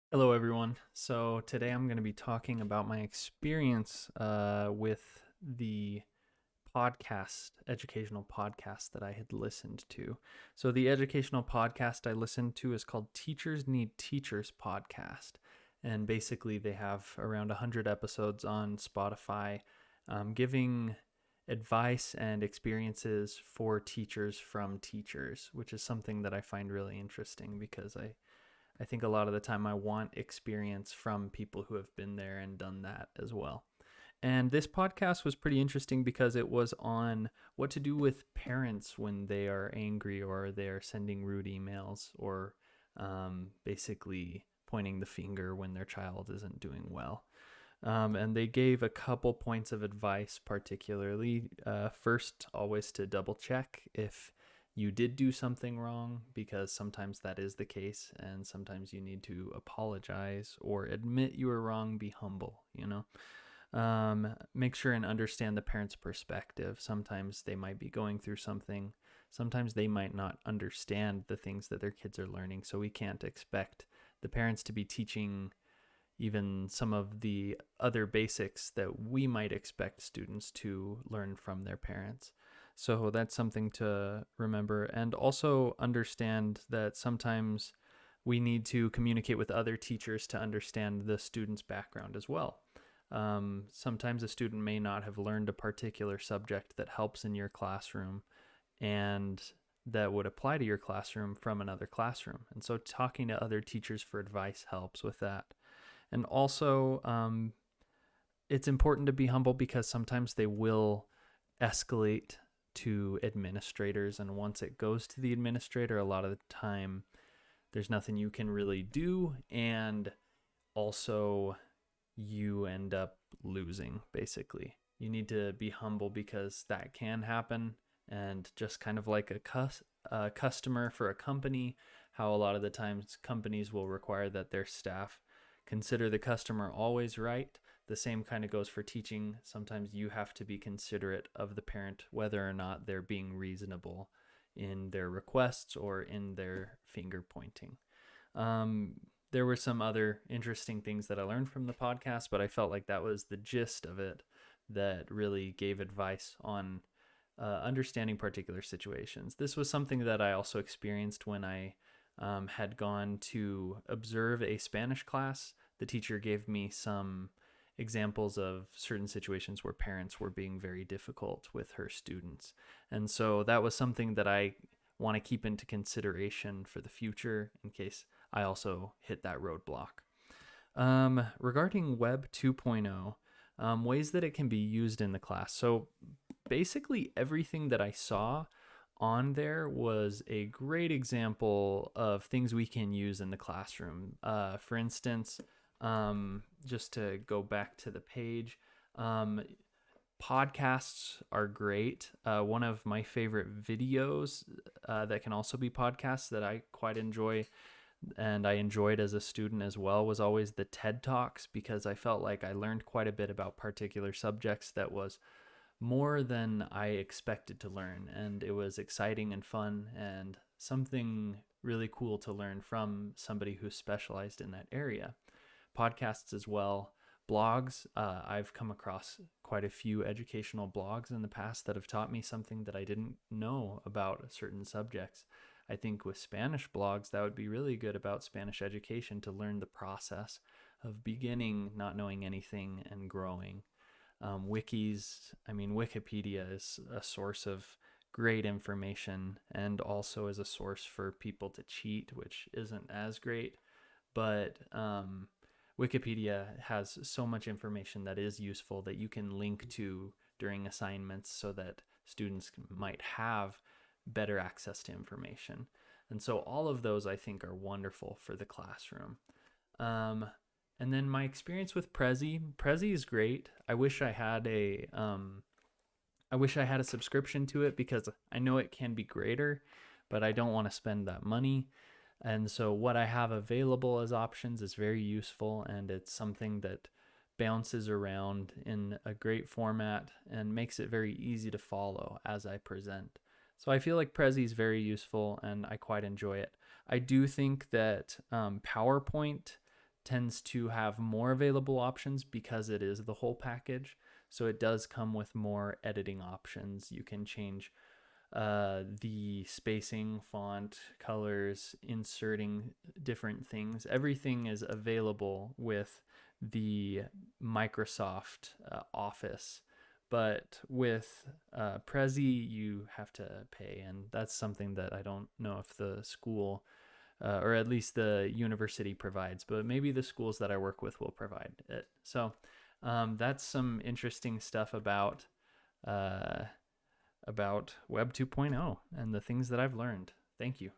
Hello, everyone. So today I'm going to be talking about my experience with the educational podcast that I had listened to. So the educational podcast I listened to is called Teachers Need Teachers Podcast. And basically, they have around 100 episodes on Spotify giving advice and experiences for teachers from teachers, which is something that I find really interesting because I think a lot of the time I want experience from people who have been there and done that as well. And this podcast was pretty interesting because it was on what to do with parents when they are angry or they are sending rude emails or basically pointing the finger when their child isn't doing well. And they gave a couple points of advice, particularly. First, always to double check if you did do something wrong, because sometimes that is the case, and sometimes you need to apologize or admit you were wrong, be humble. Make sure and understand the parent's perspective. Sometimes they might be going through something. Sometimes they might not understand the things that their kids are learning. So we can't expect the parents to be teaching even some of the other basics that we might expect students to learn from their parents. So that's something to remember. And also understand that sometimes we need to communicate with other teachers to understand the student's background as well. Sometimes a student may not have learned a particular subject that helps in your classroom and that would apply to your classroom from another classroom. And so talking to other teachers for advice helps with that. And also, it's important to be humble because sometimes they will escalate to administrators. And once it goes to the administrator, a lot of the time, there's nothing you can really do. And also, you end up losing, basically. You need to be humble because that can happen. And just kind of like a customer for a company, how a lot of the times companies will require that their staff consider the customer always right. The same kind of goes for teaching. Sometimes you have to be considerate of the parent, whether or not they're being reasonable in their requests or in their finger pointing. Um, there were some other interesting things that I learned from the podcast, but I felt like that was the gist of it that really gave advice on understanding particular situations. This was something that I also experienced when I had gone to observe a Spanish class. The teacher gave me some examples of certain situations where parents were being very difficult with her students. And so that was something that I want to keep into consideration for the future in case I also hit that roadblock. Regarding Web 2.0, ways that it can be used in the class. So basically, everything that I saw on there was a great example of things we can use in the classroom. For instance, just to go back to the page, podcasts are great. One of my favorite videos that can also be podcasts that I quite enjoy and I enjoyed as a student as well was always the TED Talks because I felt like I learned quite a bit about particular subjects that was more than I expected to learn. And it was exciting and fun and something really cool to learn from somebody who specialized in that area. Podcasts as well. Blogs. I've come across quite a few educational blogs in the past that have taught me something that I didn't know about certain subjects. I think with Spanish blogs, that would be really good about Spanish education to learn the process of beginning, not knowing anything, and growing. Wikis, I mean, Wikipedia is a source of great information and also is a source for people to cheat, which isn't as great. But Wikipedia has so much information that is useful that you can link to during assignments so that students might have better access to information. And so all of those I think are wonderful for the classroom. Um, and then my experience with Prezi is great. I wish I had a subscription to it because I know it can be greater, but I don't want to spend that money. And so what I have available as options is very useful and it's something that bounces around in a great format and makes it very easy to follow as I present. So I feel like Prezi is very useful and I quite enjoy it. I do think that PowerPoint tends to have more available options because it is the whole package. So it does come with more editing options. You can change the spacing, font, colors, inserting different things. Everything is available with the Microsoft Office. But with Prezi, you have to pay, and that's something that I don't know if the school or at least the university provides, but maybe the schools that I work with will provide it. So that's some interesting stuff uh, about Web 2.0 and the things that I've learned. Thank you.